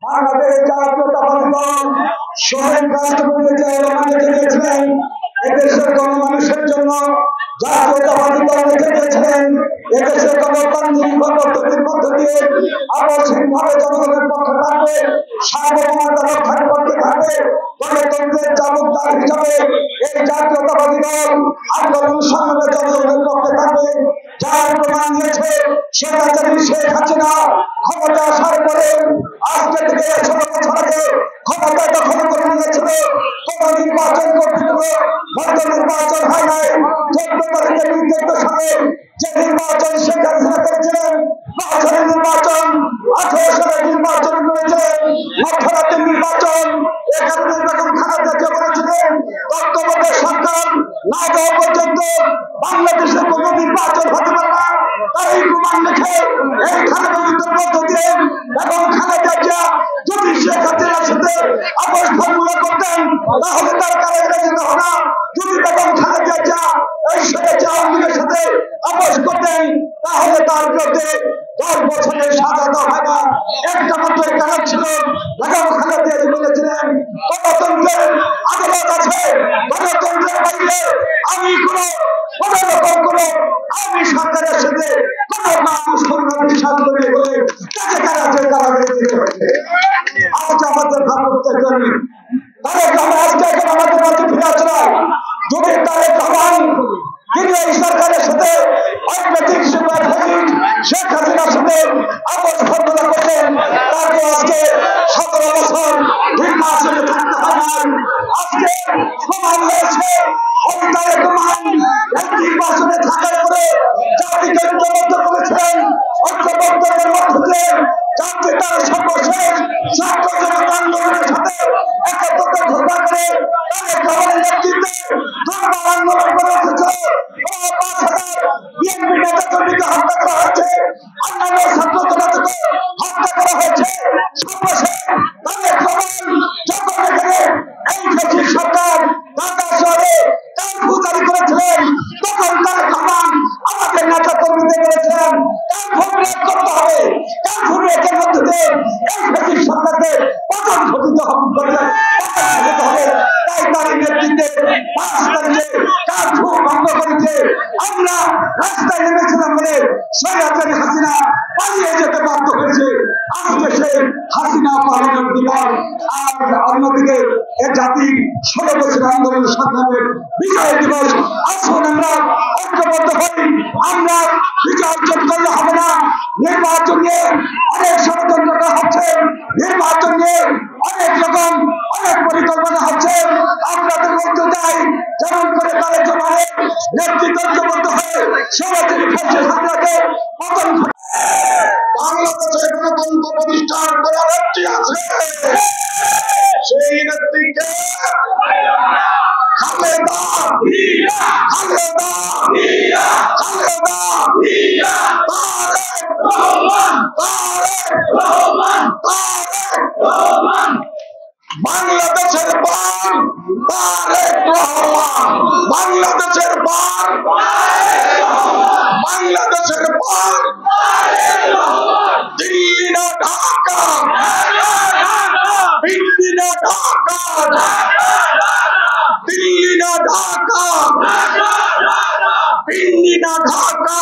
বাংলাদেশ জাতীয়তাবাদী দল শহীদ রাষ্ট্রপতি দিয়েছিলেন এদেশের গণমানুষের জন্য জাতীয়তাবাদী দল রেখে দিয়েছিলেন এদেশের গণতান্ত্রিক পদ্ধতির মধ্য দিয়ে আবশ্যিকভাবে জনগণের পক্ষে থাকবে, সার্বভৌমত্ব রক্ষার পক্ষে থাকবে, গণতন্ত্রের চালকদার হিসাবে এই জাতীয়তাবাদী দল আন্দোলন সংগ্রামে জনগণের পক্ষে থাকবে। যার প্রমাণ দিয়েছে শেখ হাসিনা ক্ষমতা আসার পরে আজকে থেকে ১৬ বছর আগে ক্ষমতা দখল করে নিয়েছিল। কোন নির্বাচন করতে বন্ধ নির্বাচন হয় নাই। ১৪ তারিখে ২০১৪ সালে যে নির্বাচন শেখ হাসিনা করেছিলেন, ৯ সালের নির্বাচন, ১৮ সালের নির্বাচন করেছিলেন, মধ্যরাতের নির্বাচন, এখানে নির্বাচন খারাপ জাতীয় করেছিলেন। তত্ত্বাবধায়ক সরকার না যাওয়া পর্যন্ত বাংলাদেশে কোন নির্বাচন হতে পারে না। তাই প্রমাণ রেখে এই খালেদার মধ্য দিয়ে এবং খালেদা জিয়া যদি শেখ হাসিনার সাথে আপোষ ফর্মুলা করতেন তাহলে তার কারাগারে যেতে হবে না। যদি বেগম খালেদা জিয়া এই সাথে আওয়ামী লীগের সাথে আপোষ করতেন তাহলে তার বিরুদ্ধে 10 বছরের সাজা দেওয়া হয় না। একটা মাত্র কারণ ছিল, বেগম খালেদা জিয়া বলেছিলেন গণতন্ত্রের আদালত আছে, গণতন্ত্রের বাইরে আমি আমি সরকারের সাথে কোন মানুষ বিশ্বাস করি বলে তাকে কারাগারে দিতে হয়েছে। আজকে আমাদের ভারতের জন্য তারেক রহমান আজকে এখন আমাদের মাঝে ফিরে আসছে না। যদি তারেক রহমান কিন্তু এই সরকারের সাথে অনৈতিক শেখ হাসিনার সাথে আপোষ ফর্মুলা করতেন তাকে আজকে 17 বছর নির্বাচনে থাকতে হয় না। আজকে প্রমাণ হয়েছে ওই তারেক রহমান নির্বাচনে থাকার পরে জাতিকে ঐক্যবদ্ধ করেছিলেন। ঐক্যবদ্ধের মধ্য দিয়ে জাতি তার সর্বশেষ ছাত্র জনতা আন্দোলনের সাথে একত্রতা ঘোষণা করে তারেক রহমানের নেতৃত্বে দুর্বার আন্দোলন করে উঠেছে। ৫,০০০ বিএনপি নেতা কর্মীকে হত্যা করা হয়েছে, অন্যান্য ছাত্র জনতাকে হত্যা করা হয়েছে। সর্বশেষ তারেক রহমান যখন এখানে এই ফ্যাসিস্ট সরকার ঢাকা শহরে কারফিউ জারি করেছিলেন তখন তারেক রহমান আমাদের নেতা কর্মীদের বলেছিলেন কারফিউ করতে হবে, কারফিউ এর মধ্যে দিয়ে এই ফ্যাসিস্ট সরকারকে পতন ঘটিত হবে। তাই তার নেতৃত্বে ৫ তারিখে কারফিউ ভঙ্গ করেছে। আমরা রাস্তায় নেমেছিলাম বলে স্বৈরাচারী হাসিনা পালিয়ে যেতে বাধ্য হয়েছে। আজকে সে হাসিনা পালানোর দিবস, আর অন্যদিকে এ জাতি ১৬ বছর আন্দোলন সংগ্রামের বিজয় দিবস। আসুন আমরা ঐক্যবদ্ধ হই। আমরা বিজয় অর্জন করলে হবে না। নির্বাচন নিয়ে অনেক ষড়যন্ত্র হচ্ছে, নির্বাচন নিয়ে অনেক রকম অনেক পরিকল্পনা হচ্ছে। আপনাদের মধ্যে চাই যেমন করে তাদের জমানের নেতৃত্ব ঐক্যবদ্ধ হয়ে সমাজের ফ্যাসিস্ট হামলাকে পতন বাংলাদেশের গণতন্ত্র প্রতিষ্ঠার করা নেত্রী আছে, সেই নেত্রীকে খালেদা খালেদা খালেদা তারেক রহমান তারেক রহমান তারেক রহমান বাংলাদেশের বান তারেক রহমান বাংলাদেশের বান বাংলাদেশের বান দিল্লি না ঢাকা দিল্লি না ঢাকা দিল্লি না ঢাকা দিল্লি না ঢাকা